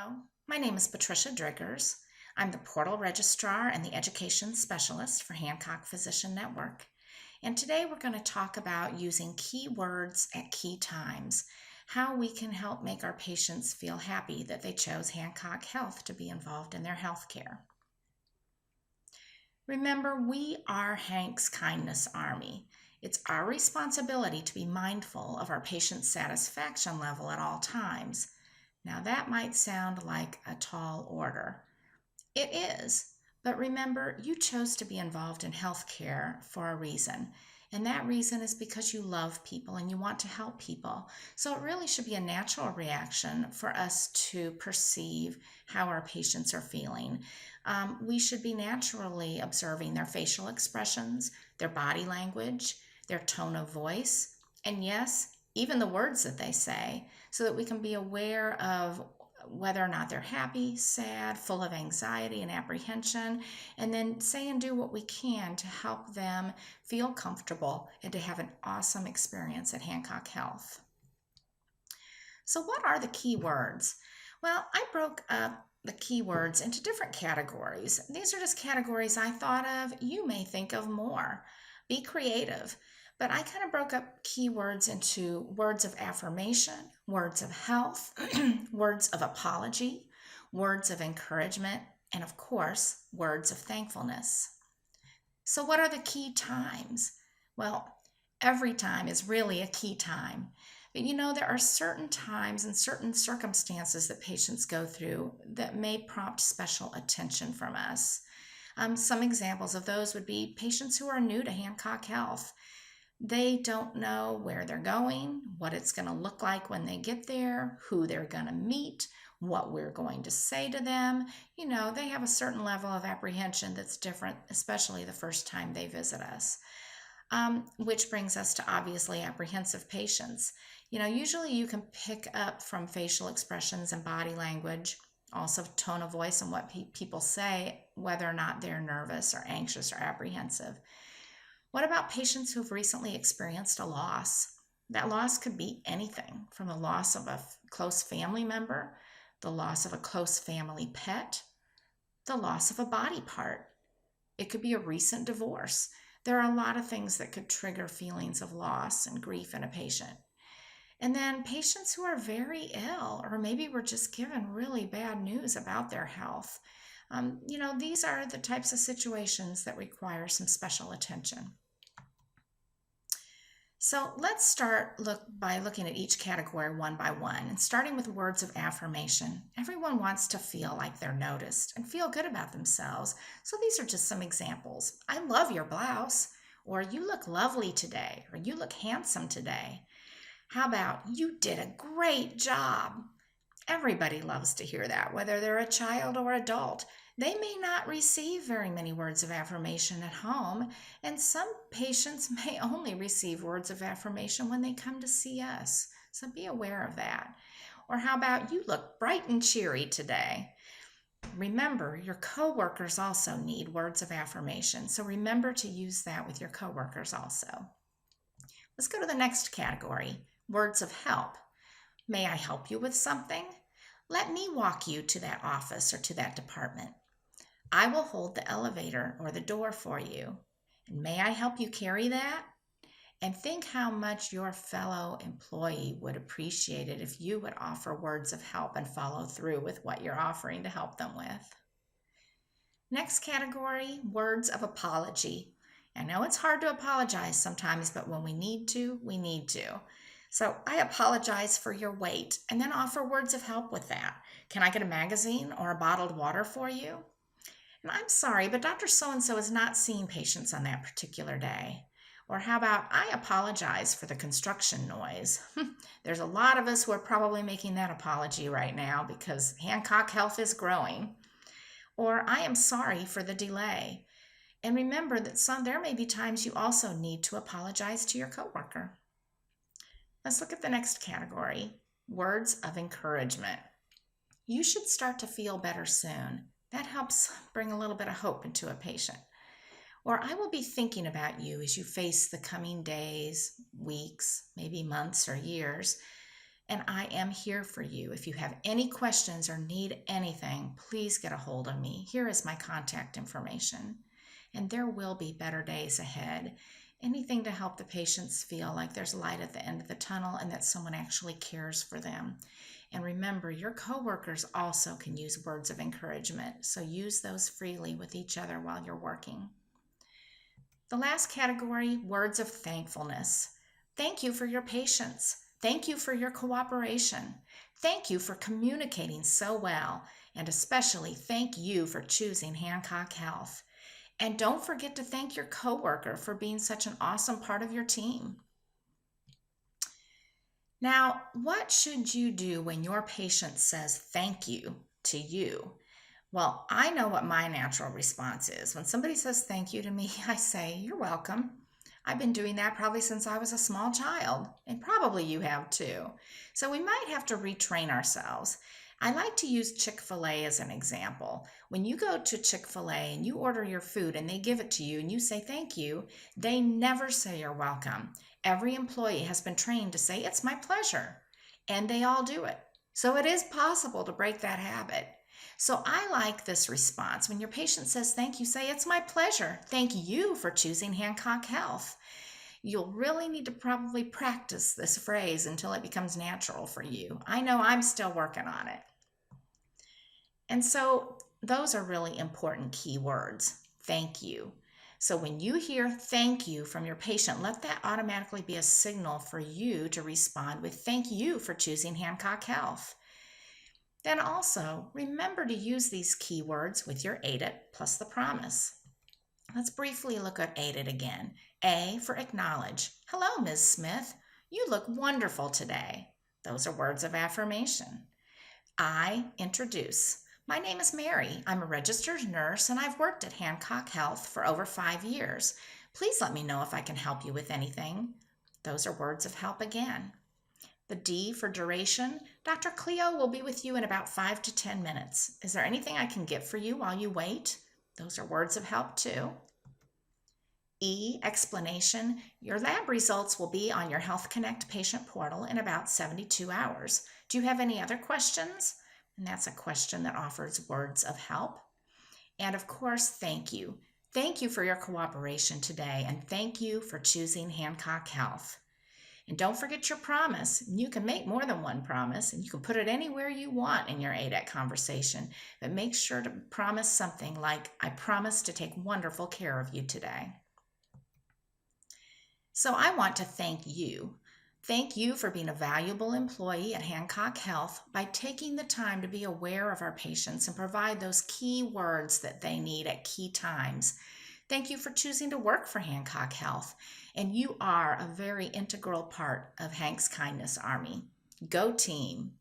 Hello, my name is Patricia Driggers. I'm the Portal Registrar and the Education Specialist for Hancock Physician Network. And today we're going to talk about using key words at key times, how we can help make our patients feel happy that they chose Hancock Health to be involved in their health care. Remember, we are Hank's Kindness Army. It's our responsibility to be mindful of our patient's satisfaction level at all times. Now, that might sound like a tall order. It is, but remember, you chose to be involved in healthcare for a reason. And that reason is because you love people and you want to help people. So it really should be a natural reaction for us to perceive how our patients are feeling. We should be naturally observing their facial expressions, their body language, their tone of voice, and yes, even the words that they say, so that we can be aware of whether or not they're happy, sad, full of anxiety and apprehension, and then say and do what we can to help them feel comfortable and to have an awesome experience at Hancock Health. So what are the key words? Well, I broke up the keywords into different categories. These are just categories I thought of. You may think of more. Be creative. But I kind of broke up keywords into words of affirmation, words of health, words of apology, words of encouragement, and of course, words of thankfulness. So what are the key times? Well, every time is really a key time. But there are certain times and certain circumstances that patients go through that may prompt special attention from us. Some examples of those would be patients who are new to Hancock Health. They don't know where they're going, what it's going to look like when they get there, who they're going to meet, what we're going to say to them. They have a certain level of apprehension that's different, especially the first time they visit us. Which brings us to obviously apprehensive patients. Usually you can pick up from facial expressions and body language, also tone of voice and what people say, whether or not they're nervous or anxious or apprehensive. What about patients who've recently experienced a loss? That loss could be anything from the loss of a close family member, the loss of a close family pet, the loss of a body part. It could be a recent divorce. There are a lot of things that could trigger feelings of loss and grief in a patient. And then patients who are very ill, or maybe were just given really bad news about their health. These are the types of situations that require some special attention. So let's start by looking at each category one by one, and starting with words of affirmation. Everyone wants to feel like they're noticed and feel good about themselves. So these are just some examples. I love your blouse, or you look lovely today, or you look handsome today. How about you did a great job? Everybody loves to hear that, whether they're a child or adult. They may not receive very many words of affirmation at home, and some patients may only receive words of affirmation when they come to see us. So be aware of that. Or how about you look bright and cheery today? Remember, your coworkers also need words of affirmation, so remember to use that with your coworkers also. Let's go to the next category, words of help. May I help you with something? Let me walk you to that office or to that department. I will hold the elevator or the door for you. And may I help you carry that? And think how much your fellow employee would appreciate it if you would offer words of help and follow through with what you're offering to help them with. Next category, words of apology. I know it's hard to apologize sometimes, but when we need to, we need to. So I apologize for your wait, and then offer words of help with that. Can I get a magazine or a bottled water for you? And I'm sorry, but Dr. So-and-so is not seeing patients on that particular day. Or how about, I apologize for the construction noise. There's a lot of us who are probably making that apology right now because Hancock Health is growing. Or I am sorry for the delay. And remember that there may be times you also need to apologize to your coworker. Let's look at the next category, words of encouragement. You should start to feel better soon. That helps bring a little bit of hope into a patient. Or I will be thinking about you as you face the coming days, weeks, maybe months or years. and I am here for you. If you have any questions or need anything, please get a hold of me. Here is my contact information. And there will be better days ahead. Anything to help the patients feel like there's light at the end of the tunnel and that someone actually cares for them. And remember, your coworkers also can use words of encouragement, so use those freely with each other while you're working. The last category, words of thankfulness. Thank you for your patience. Thank you for your cooperation. Thank you for communicating so well, and especially thank you for choosing Hancock Health. And don't forget to thank your coworker for being such an awesome part of your team. Now, what should you do when your patient says thank you to you? Well, I know what my natural response is. When somebody says thank you to me, I say, you're welcome. I've been doing that probably since I was a small child, and probably you have too. So we might have to retrain ourselves. I like to use Chick-fil-A as an example. When you go to Chick-fil-A and you order your food and they give it to you and you say thank you, they never say you're welcome. Every employee has been trained to say it's my pleasure, and they all do it. So it is possible to break that habit. So I like this response. When your patient says thank you, say it's my pleasure. Thank you for choosing Hancock Health. You'll really need to probably practice this phrase until it becomes natural for you. I know I'm still working on it. And so those are really important key words. Thank you. So when you hear thank you from your patient, let that automatically be a signal for you to respond with thank you for choosing Hancock Health. Then also, remember to use these keywords with your AIDET plus the promise. Let's briefly look at AIDET again. A for acknowledge. Hello, Ms. Smith. You look wonderful today. Those are words of affirmation. I introduce. My name is Mary. I'm a registered nurse and I've worked at Hancock Health for over 5 years. Please let me know if I can help you with anything. Those are words of help again. The D for duration. Dr. Cleo will be with you in about 5 to 10 minutes. Is there anything I can get for you while you wait? Those are words of help too. E, explanation. Your lab results will be on your Health Connect patient portal in about 72 hours. Do you have any other questions? And that's a question that offers words of help. And of course, thank you. Thank you for your cooperation today, and thank you for choosing Hancock Health. And don't forget your promise. You can make more than one promise, and you can put it anywhere you want in your AIDET conversation, but make sure to promise something like, I promise to take wonderful care of you today. So I want to thank you. Thank you for being a valuable employee at Hancock Health by taking the time to be aware of our patients and provide those key words that they need at key times. Thank you for choosing to work for Hancock Health, and you are a very integral part of Hank's Kindness Army. Go team!